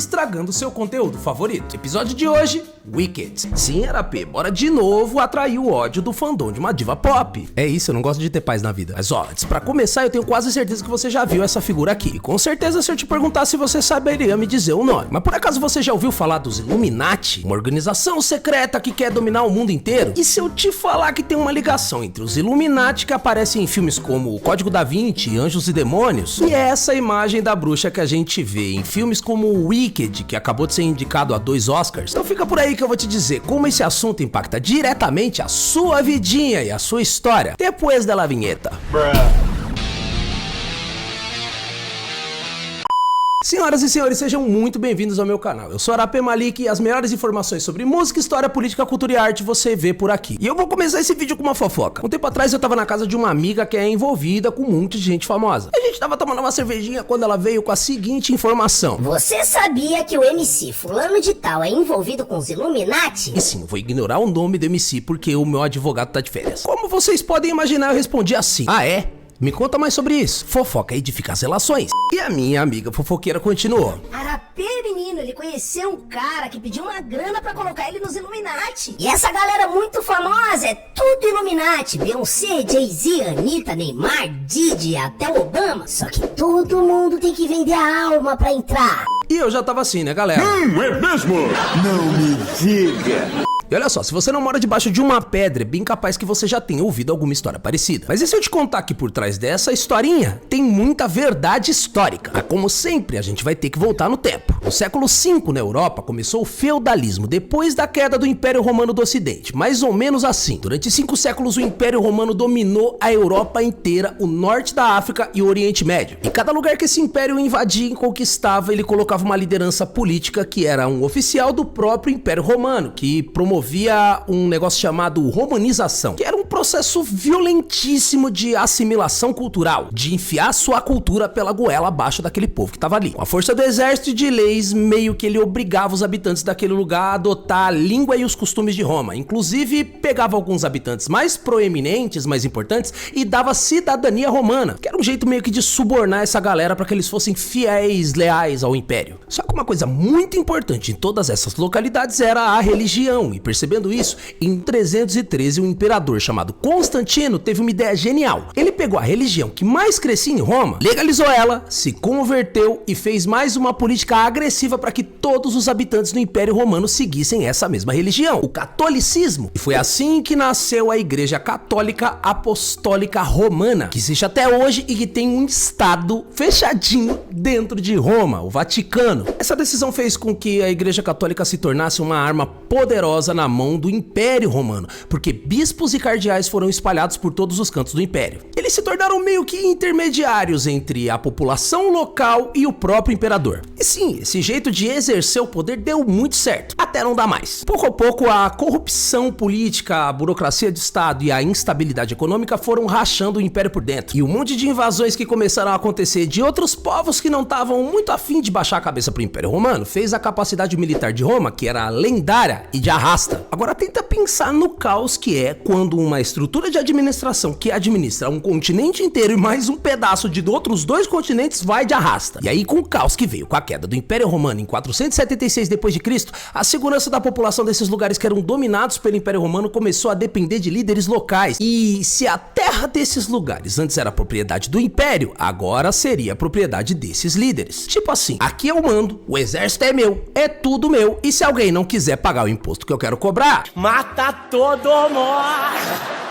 estragando seu conteúdo favorito. Episódio de hoje, Wicked. Sim, RP, bora de novo atrair o ódio do fandom de uma diva pop. É isso, eu não gosto de ter paz na vida. Mas ó, antes pra começar, eu tenho quase certeza que você já viu essa figura aqui. Com certeza, se eu te perguntasse, você saberia me dizer o nome. Mas por acaso você já ouviu falar dos Illuminati? Uma organização secreta que quer dominar o mundo inteiro? E se eu te falar que tem uma ligação entre os Illuminati que aparecem em filmes como O Código da Vinci, Anjos e Demônios, e essa imagem da bruxa que a gente vê em filmes como Wicked, que acabou de ser indicado a 2 Oscars? Então fica por aí que eu vou te dizer como esse assunto impacta diretamente a sua vidinha e a sua história. Depois da vinheta. Senhoras e senhores, sejam muito bem-vindos ao meu canal. Eu sou RP Malik e as melhores informações sobre música, história, política, cultura e arte você vê por aqui. E eu vou começar esse vídeo com uma fofoca. Um tempo atrás eu tava na casa de uma amiga que é envolvida com um monte de gente famosa. A gente tava tomando uma cervejinha quando ela veio com a seguinte informação. Você sabia que o MC fulano de tal é envolvido com os Illuminati? E sim, eu vou ignorar o nome do MC porque o meu advogado tá de férias. Como vocês podem imaginar, eu respondi assim. Ah, é? Me conta mais sobre isso. Fofoca edifica as relações. E a minha amiga fofoqueira continuou. Arapê, menino, ele conheceu um cara que pediu uma grana pra colocar ele nos Illuminati. E essa galera muito famosa é tudo Illuminati. Beyoncé, Jay-Z, Anitta, Neymar, Didi, até o Obama. Só que todo mundo tem que vender a alma pra entrar. E eu já tava assim, né, galera? É mesmo? Não me diga. E olha só, se você não mora debaixo de uma pedra, é bem capaz que você já tenha ouvido alguma história parecida. Mas e se eu te contar que por trás dessa historinha tem muita verdade histórica? Mas como sempre, a gente vai ter que voltar no tempo. No século V, na Europa, começou o feudalismo, depois da queda do Império Romano do Ocidente. Mais ou menos assim. Durante 5 séculos, o Império Romano dominou a Europa inteira, o norte da África e o Oriente Médio. E cada lugar que esse império invadia e conquistava, ele colocava uma liderança política que era um oficial do próprio Império Romano, que promovia um negócio chamado romanização, que era um processo violentíssimo de assimilação cultural, de enfiar sua cultura pela goela abaixo daquele povo que tava ali. Com a força do exército e de leis, meio que ele obrigava os habitantes daquele lugar a adotar a língua e os costumes de Roma. Inclusive, pegava alguns habitantes mais proeminentes, mais importantes, e dava cidadania romana, que era um jeito meio que de subornar essa galera para que eles fossem fiéis, leais ao império. Só que uma coisa muito importante em todas essas localidades era a religião, e percebendo isso, em 313 um imperador chamado Constantino teve uma ideia genial. Ele pegou a religião que mais crescia em Roma, legalizou ela, se converteu e fez mais uma política agressiva para que todos os habitantes do Império Romano seguissem essa mesma religião, o catolicismo. E foi assim que nasceu a Igreja Católica Apostólica Romana, que existe até hoje e que tem um estado fechadinho dentro de Roma, o Vaticano. Essa decisão fez com que a Igreja Católica se tornasse uma arma poderosa na mão do Império Romano, porque bispos e cardeais foram espalhados por todos os cantos do Império. Eles se tornaram meio que intermediários entre a população local e o próprio imperador. E sim, esse jeito de exercer o poder deu muito certo, até não dá mais. Pouco a pouco, a corrupção política, a burocracia de Estado e a instabilidade econômica foram rachando o Império por dentro. E um monte de invasões que começaram a acontecer de outros povos que não estavam muito afim de baixar a cabeça pro Império Romano, fez a capacidade militar de Roma, que era lendária e de arrasta. Agora tenta pensar no caos que é quando uma estrutura de administração que administra um continente inteiro e mais um pedaço de outros 2 continentes vai de arrasta. E aí, com o caos que veio com a queda do Império Romano em 476 d.C., a segurança da população desses lugares que eram dominados pelo Império Romano começou a depender de líderes locais. E se a terra desses lugares antes era propriedade do Império, agora seria propriedade desses líderes. Tipo assim, aqui eu mando, o exército é meu, é tudo meu, e se alguém não quiser pagar o imposto que eu quero cobrar, mata todo mundo!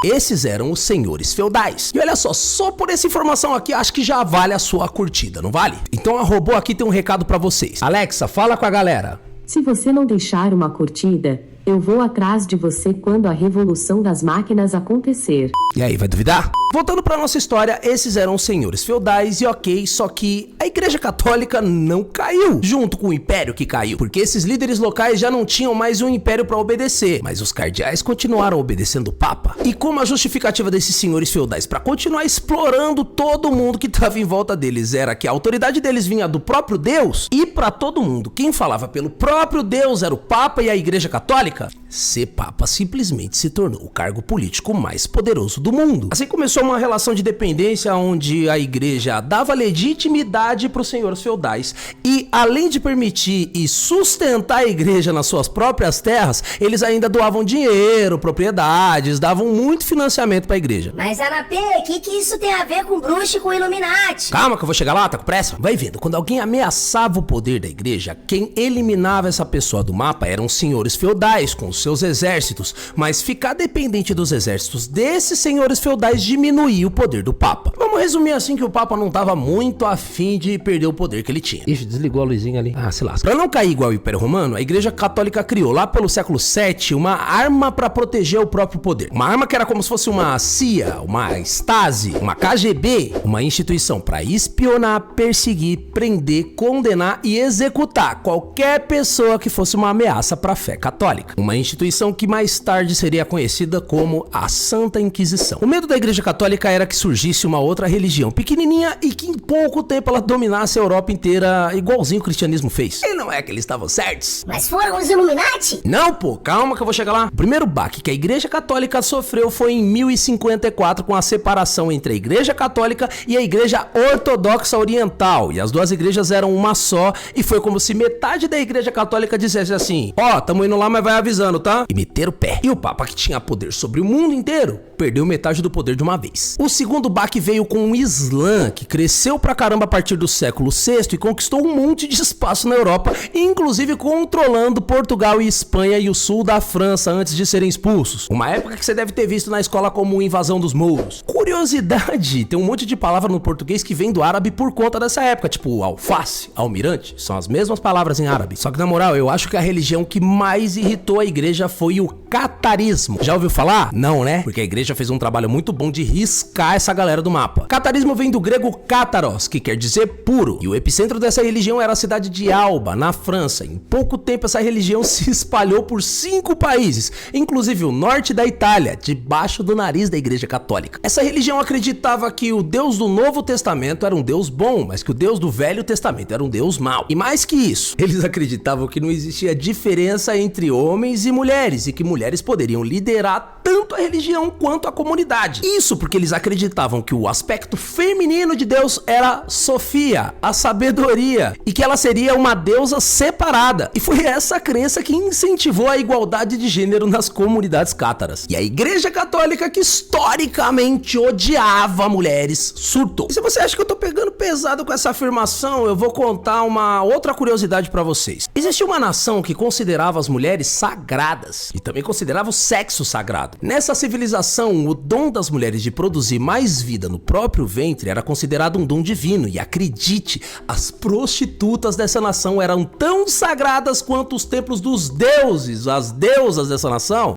Esses eram os senhores feudais. E olha só por essa informação aqui, acho que já vale a sua curtida, não vale? Então a robô aqui tem um recado pra vocês. Alexa, fala com a galera. Se você não deixar uma curtida, eu vou atrás de você quando a revolução das máquinas acontecer. E aí, vai duvidar? Voltando pra nossa história, esses eram os senhores feudais e ok, só que a Igreja Católica não caiu junto com o Império que caiu, porque esses líderes locais já não tinham mais um império pra obedecer, mas os cardeais continuaram obedecendo o Papa. E como a justificativa desses senhores feudais pra continuar explorando todo mundo que tava em volta deles era que a autoridade deles vinha do próprio Deus, e pra todo mundo quem falava pelo próprio Deus era o Papa e a Igreja Católica, Católica, ser papa simplesmente se tornou o cargo político mais poderoso do mundo. Assim começou uma relação de dependência onde a igreja dava legitimidade para os senhores feudais e, além de permitir e sustentar a igreja nas suas próprias terras, eles ainda doavam dinheiro, propriedades, davam muito financiamento para a igreja. Mas, Anapê, o que isso tem a ver com bruxo e com Illuminati? Calma que eu vou chegar lá, tá com pressa? Vai vendo, quando alguém ameaçava o poder da igreja, quem eliminava essa pessoa do mapa eram os senhores feudais com os seus exércitos, mas ficar dependente dos exércitos desses senhores feudais diminuía o poder do papa. Vamos resumir assim que o papa não tava muito afim de perder o poder que ele tinha. Ixi, desligou a luzinha ali. Ah, se lasca. Pra não cair igual o Império Romano, a igreja católica criou lá pelo século VII uma arma pra proteger o próprio poder. Uma arma que era como se fosse uma CIA, uma Stasi, uma KGB, uma instituição pra espionar, perseguir, prender, condenar e executar qualquer pessoa que fosse uma ameaça pra fé católica. Uma instituição que mais tarde seria conhecida como a Santa Inquisição. O medo da igreja católica era que surgisse uma outra religião pequenininha e que em pouco tempo ela dominasse a Europa inteira igualzinho o cristianismo fez. E não é que eles estavam certos. Mas foram os Illuminati? Não, pô, calma que eu vou chegar lá. O primeiro baque que a igreja católica sofreu foi em 1054 com a separação entre a igreja católica e a igreja ortodoxa oriental. E as duas igrejas eram uma só e foi como se metade da igreja católica dissesse assim: ó, tamo indo lá, mas vai avisando, tá? E meteram o pé. E o papa, que tinha poder sobre o mundo inteiro, perdeu metade do poder de uma vez. O segundo baque veio com o Islã, que cresceu pra caramba a partir do século VI e conquistou um monte de espaço na Europa, inclusive controlando Portugal e Espanha e o sul da França antes de serem expulsos. Uma época que você deve ter visto na escola como invasão dos mouros. Curiosidade, tem um monte de palavra no português que vem do árabe por conta dessa época, tipo alface, almirante, são as mesmas palavras em árabe. Só que na moral, eu acho que a religião que mais irritou a igreja foi o catarismo. Já ouviu falar? Não, né? Porque a igreja fez um trabalho muito bom de riscar essa galera do mapa. Catarismo vem do grego cátaros, que quer dizer puro. E o epicentro dessa religião era a cidade de Alba, na França. Em pouco tempo essa religião se espalhou por 5 países, inclusive o norte da Itália, debaixo do nariz da igreja católica. Essa religião acreditava que o Deus do Novo Testamento era um Deus bom, mas que o Deus do Velho Testamento era um Deus mau. E mais que isso, eles acreditavam que não existia diferença entre homens e mulheres, e que mulheres poderiam liderar tanto a religião quanto a comunidade. Isso porque eles acreditavam que o aspecto feminino de Deus era Sofia, a sabedoria, e que ela seria uma deusa separada. E foi essa crença que incentivou a igualdade de gênero nas comunidades cátaras. E a igreja católica, que historicamente odiava mulheres, surtou. E se você acha que eu tô pegando pesado com essa afirmação, eu vou contar uma outra curiosidade pra vocês. Existia uma nação que considerava as mulheres sagradas e também considerava o sexo sagrado. Nessa civilização, o dom das mulheres de produzir mais vida no próprio ventre era considerado um dom divino. E acredite, as prostitutas dessa nação eram tão sagradas quanto os templos dos deuses, as deusas dessa nação.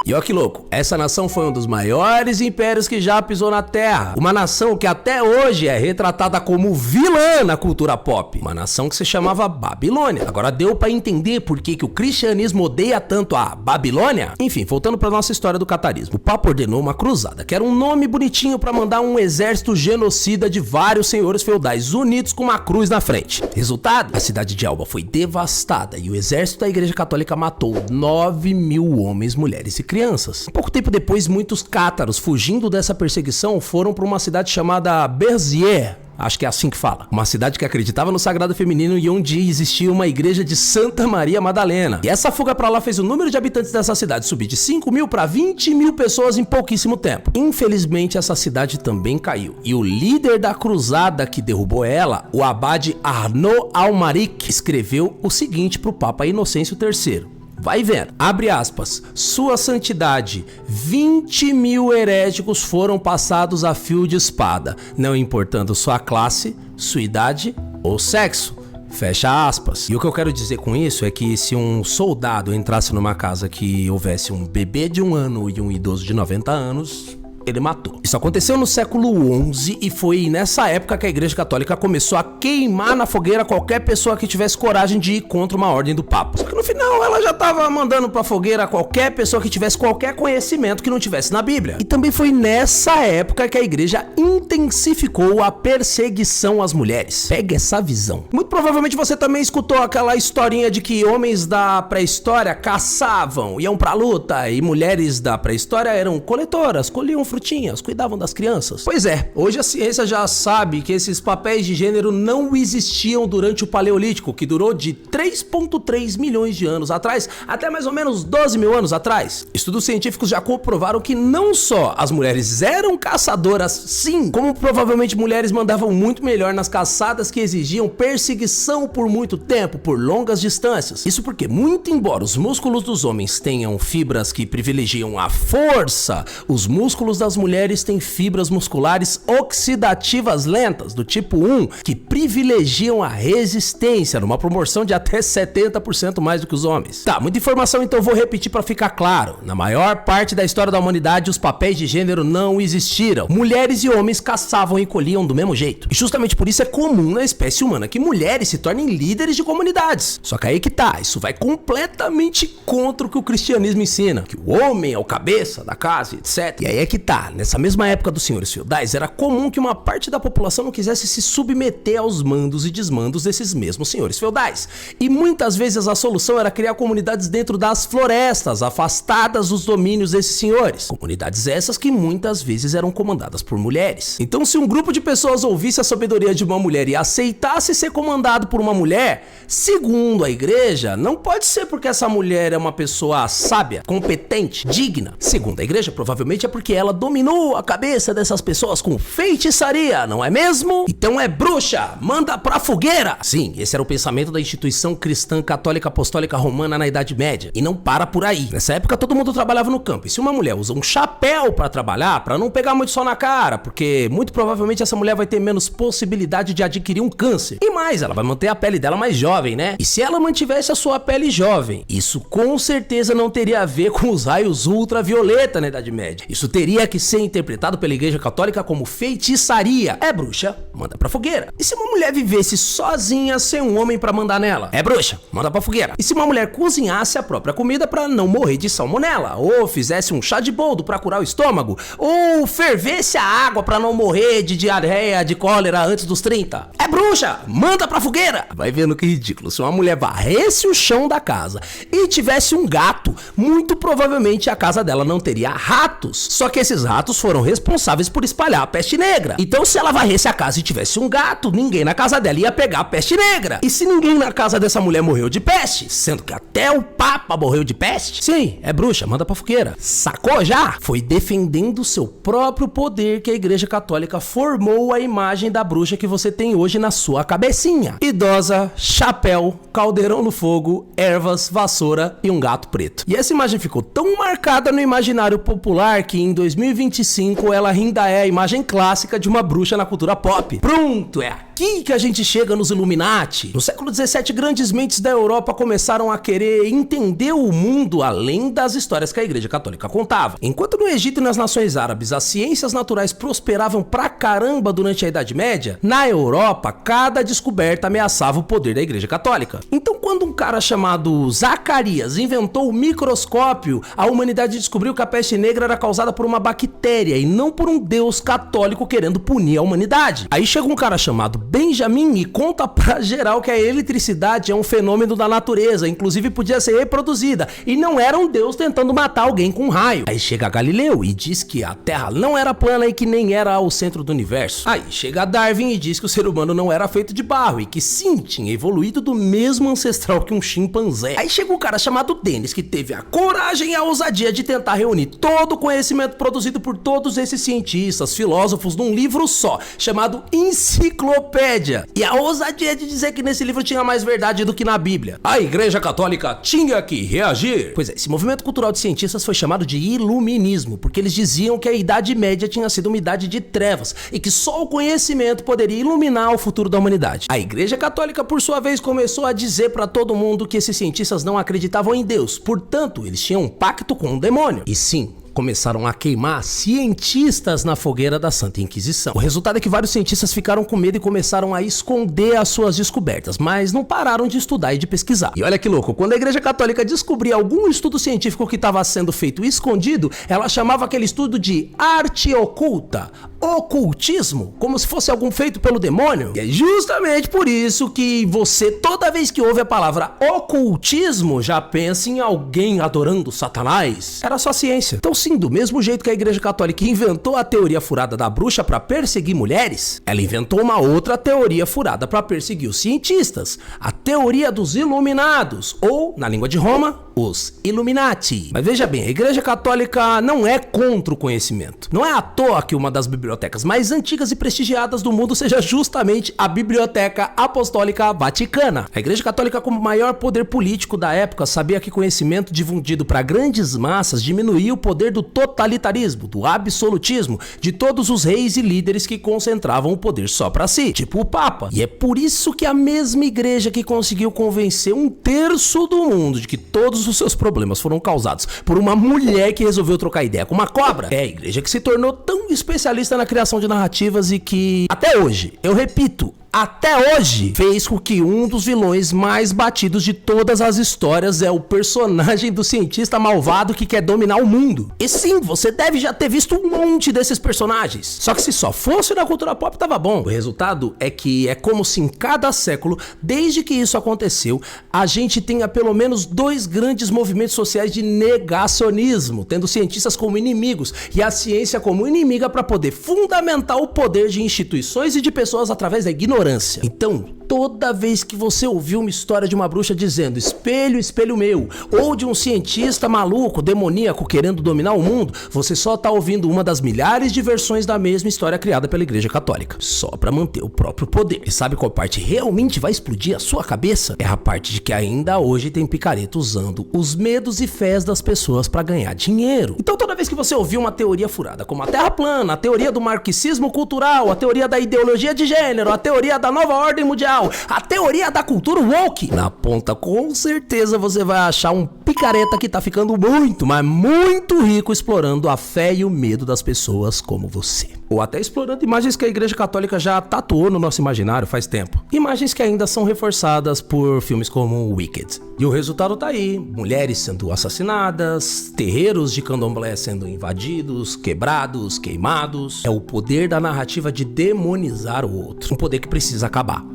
E ó que louco, essa nação foi um dos maiores impérios que já pisou na Terra. Uma nação que até hoje é retratada como vilã na cultura pop. Uma nação que se chamava Babilônia. Agora deu pra entender por que o cristianismo odeia tanto a Babilônia? Enfim, voltando pra nossa história do catarismo. O Papa ordenou uma cruzada, que era um nome bonitinho pra mandar um exército genocida de vários senhores feudais unidos com uma cruz na frente. Resultado? A cidade de Alba foi devastada e o exército da igreja católica matou 9.000 homens, mulheres e crianças. Pouco tempo depois, muitos cátaros, fugindo dessa perseguição, foram para uma cidade chamada Béziers. Acho que é assim que fala. Uma cidade que acreditava no sagrado feminino e onde existia uma igreja de Santa Maria Madalena. E essa fuga pra lá fez o número de habitantes dessa cidade subir de 5.000 para 20.000 pessoas em pouquíssimo tempo. Infelizmente, essa cidade também caiu. E o líder da cruzada que derrubou ela, o abade Arnaud Almaric, escreveu o seguinte pro Papa Inocêncio III. Vai vendo, abre aspas, Sua Santidade, 20.000 heréticos foram passados a fio de espada, não importando sua classe, sua idade ou sexo. Fecha aspas. E o que eu quero dizer com isso é que se um soldado entrasse numa casa que houvesse um bebê de 1 ano e um idoso de 90 anos, ele matou. Isso aconteceu no século XI e foi nessa época que a Igreja Católica começou a queimar na fogueira qualquer pessoa que tivesse coragem de ir contra uma ordem do Papa. Só que no final ela já tava mandando pra fogueira qualquer pessoa que tivesse qualquer conhecimento que não tivesse na Bíblia. E também foi nessa época que a igreja intensificou a perseguição às mulheres. Pega essa visão. Muito provavelmente você também escutou aquela historinha de que homens da pré-história caçavam, iam pra luta, e mulheres da pré-história eram coletoras, colhiam frutinhas, cuidavam das crianças. Pois é, hoje a ciência já sabe que esses papéis de gênero não existiam durante o Paleolítico, que durou de 3,3 milhões de anos atrás até mais ou menos 12 mil anos atrás. Estudos científicos já comprovaram que não só as mulheres eram caçadoras, sim, como provavelmente mulheres mandavam muito melhor nas caçadas que exigiam perseguição por muito tempo, por longas distâncias. Isso porque, muito embora os músculos dos homens tenham fibras que privilegiam a força, os músculos das mulheres têm fibras musculares oxidativas lentas, do tipo 1, que privilegiam a resistência, numa proporção de até 70% mais do que os homens. Tá, muita informação, então eu vou repetir pra ficar claro. Na maior parte da história da humanidade, os papéis de gênero não existiram. Mulheres e homens caçavam e colhiam do mesmo jeito. E justamente por isso é comum na espécie humana que mulheres se tornem líderes de comunidades. Só que aí que tá, isso vai completamente contra o que o cristianismo ensina, que o homem é o cabeça da casa, etc. E aí é que tá, nessa mesma época dos senhores feudais, era comum que uma parte da população não quisesse se submeter aos mandos e desmandos desses mesmos senhores feudais. E muitas vezes a solução era criar comunidades dentro das florestas, afastadas dos domínios desses senhores. Comunidades essas que muitas vezes eram comandadas por mulheres. Então, se um grupo de pessoas ouvisse a sabedoria de uma mulher e aceitasse ser comandado por uma mulher, segundo a igreja, não pode ser porque essa mulher é uma pessoa sábia, competente, digna. Segundo a igreja, provavelmente é porque ela dominou a cabeça dessas pessoas com feitiçaria, não é mesmo? Então é bruxa, manda pra fogueira! Sim, esse era o pensamento da instituição cristã católica apostólica romana na Idade Média. E não para por aí. Nessa época todo mundo trabalhava no campo. E se uma mulher usa um chapéu pra trabalhar, pra não pegar muito sol na cara, porque muito provavelmente essa mulher vai ter menos possibilidade de adquirir um câncer. E mais, ela vai manter a pele dela mais jovem, né? E se ela mantivesse a sua pele jovem, isso com certeza não teria a ver com os raios ultravioleta na Idade Média. Isso teria que ser interpretado pela Igreja Católica como feitiçaria. É bruxa, manda pra fogueira. E se uma mulher vivesse sozinha sem um homem pra mandar nela? É bruxa, manda pra fogueira. E se uma mulher cozinhasse a própria comida pra não morrer de salmonela? Ou fizesse um chá de boldo pra curar o estômago? Ou fervesse a água pra não morrer de diarreia, de cólera antes dos 30? É bruxa, manda pra fogueira. Vai vendo que ridículo. Se uma mulher varresse o chão da casa e tivesse um gato, muito provavelmente a casa dela não teria ratos. Só que esses ratos foram responsáveis por espalhar a peste negra. Então se ela varresse a casa e tivesse um gato, ninguém na casa dela ia pegar a peste negra. E se ninguém na casa dessa mulher morreu de peste, sendo que até o Papa morreu de peste, sim, é bruxa, manda pra fogueira. Sacou já? Foi defendendo seu próprio poder que a Igreja Católica formou a imagem da bruxa que você tem hoje na sua cabecinha. Idosa, chapéu, caldeirão no fogo, ervas, vassoura e um gato preto. E essa imagem ficou tão marcada no imaginário popular que em 2025 ela ainda é a imagem clássica de uma bruxa na cultura pop. Pronto, é aqui que a gente chega nos Illuminati. No século XVII, grandes mentes da Europa começaram a querer entender o mundo além das histórias que a Igreja Católica contava. Enquanto no Egito e nas nações árabes as ciências naturais prosperavam pra caramba durante a Idade Média, na Europa cada descoberta ameaçava o poder da Igreja Católica. Então quando um cara chamado Zacarias inventou o microscópio, a humanidade descobriu que a peste negra era causada por uma bactéria e não por um deus católico querendo punir a humanidade. Aí chega um cara chamado Benjamin e conta pra geral que a eletricidade é um fenômeno da natureza, inclusive podia ser reproduzida, e não era um deus tentando matar alguém com um raio. Aí chega Galileu e diz que a Terra não era plana e que nem era o centro do universo. Aí chega Darwin e diz que o ser humano não era feito de barro e que sim, tinha evoluído do mesmo ancestral que um chimpanzé. Aí chega um cara chamado Denis que teve a coragem e a ousadia de tentar reunir todo o conhecimento produzido por todos esses cientistas, filósofos num livro só, chamado Enciclopédia. E a ousadia de dizer que nesse livro tinha mais verdade do que na Bíblia. A Igreja Católica tinha que reagir. Pois é, esse movimento cultural de cientistas foi chamado de Iluminismo, porque eles diziam que a Idade Média tinha sido uma idade de trevas e que só o conhecimento poderia iluminar o futuro da humanidade. A Igreja Católica, por sua vez, começou a dizer pra todo mundo que esses cientistas não acreditavam em Deus, portanto, eles tinham um pacto com o demônio. E sim, começaram a queimar cientistas na fogueira da Santa Inquisição. O resultado é que vários cientistas ficaram com medo e começaram a esconder as suas descobertas, mas não pararam de estudar e de pesquisar. E olha que louco, quando a Igreja Católica descobria algum estudo científico que estava sendo feito escondido, ela chamava aquele estudo de arte oculta, ocultismo, como se fosse algum feito pelo demônio. E é justamente por isso que você, toda vez que ouve a palavra ocultismo, já pensa em alguém adorando Satanás. Era só ciência. Então sim, do mesmo jeito que a Igreja Católica inventou a teoria furada da bruxa para perseguir mulheres, ela inventou uma outra teoria furada para perseguir os cientistas, a teoria dos iluminados, ou, na língua de Roma, os Illuminati. Mas veja bem, a Igreja Católica não é contra o conhecimento. Não é à toa que uma das bibliotecas mais antigas e prestigiadas do mundo seja justamente a Biblioteca Apostólica Vaticana. A Igreja Católica, como maior poder político da época, sabia que conhecimento difundido para grandes massas diminuía o poder do totalitarismo, do absolutismo, de todos os reis e líderes que concentravam o poder só para si, tipo o Papa. E é por isso que a mesma igreja que conseguiu convencer 1/3 do mundo de que todos os seus problemas foram causados por uma mulher que resolveu trocar ideia com uma cobra, é a igreja que se tornou tão especialista na criação de narrativas e que, até hoje, eu repito, até hoje, fez com que um dos vilões mais batidos de todas as histórias é o personagem do cientista malvado que quer dominar o mundo. E sim, você deve já ter visto um monte desses personagens. Só que se só fosse na cultura pop tava bom. O resultado é que é como se em cada século, desde que isso aconteceu, a gente tenha pelo menos 2 grandes movimentos sociais de negacionismo, tendo cientistas como inimigos e a ciência como inimiga para poder fundamentar o poder de instituições e de pessoas através da ignorância. Então, toda vez que você ouviu uma história de uma bruxa dizendo espelho, espelho meu, ou de um cientista maluco, demoníaco querendo dominar o mundo, você só tá ouvindo uma das milhares de versões da mesma história criada pela Igreja Católica, só pra manter o próprio poder. E sabe qual parte realmente vai explodir a sua cabeça? É a parte de que ainda hoje tem picareta usando os medos e fés das pessoas pra ganhar dinheiro. Então toda vez que você ouvir uma teoria furada, como a Terra plana, a teoria do marxismo cultural, a teoria da ideologia de gênero, a teoria da nova ordem mundial, a teoria da cultura woke, na ponta com certeza você vai achar um picareta que tá ficando muito, mas muito rico explorando a fé e o medo das pessoas como você. Ou até explorando imagens que a Igreja Católica já tatuou no nosso imaginário faz tempo. Imagens que ainda são reforçadas por filmes como Wicked. E o resultado tá aí, mulheres sendo assassinadas, terreiros de candomblé sendo invadidos, quebrados, queimados. É o poder da narrativa de demonizar o outro. Um poder que precisa acabar.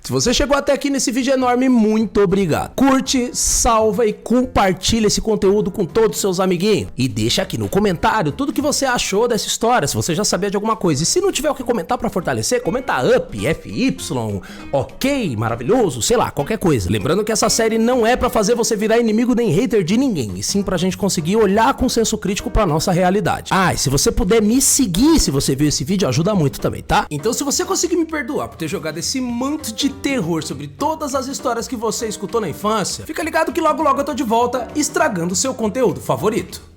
Se você chegou até aqui nesse vídeo enorme, muito obrigado. Curte, salva e compartilha esse conteúdo com todos os seus amiguinhos. E deixa aqui no comentário tudo que você achou dessa história, se você já sabia de alguma coisa. E se não tiver o que comentar pra fortalecer, comenta up, FY, ok, maravilhoso, sei lá, qualquer coisa. Lembrando que essa série não é pra fazer você virar inimigo nem hater de ninguém, e sim pra gente conseguir olhar com senso crítico pra nossa realidade. Ah, e se você puder me seguir se você viu esse vídeo, ajuda muito também, tá? Então se você conseguir me perdoar por ter jogado esse manto de terror sobre todas as histórias que você escutou na infância, fica ligado que logo logo eu tô de volta estragando o seu conteúdo favorito.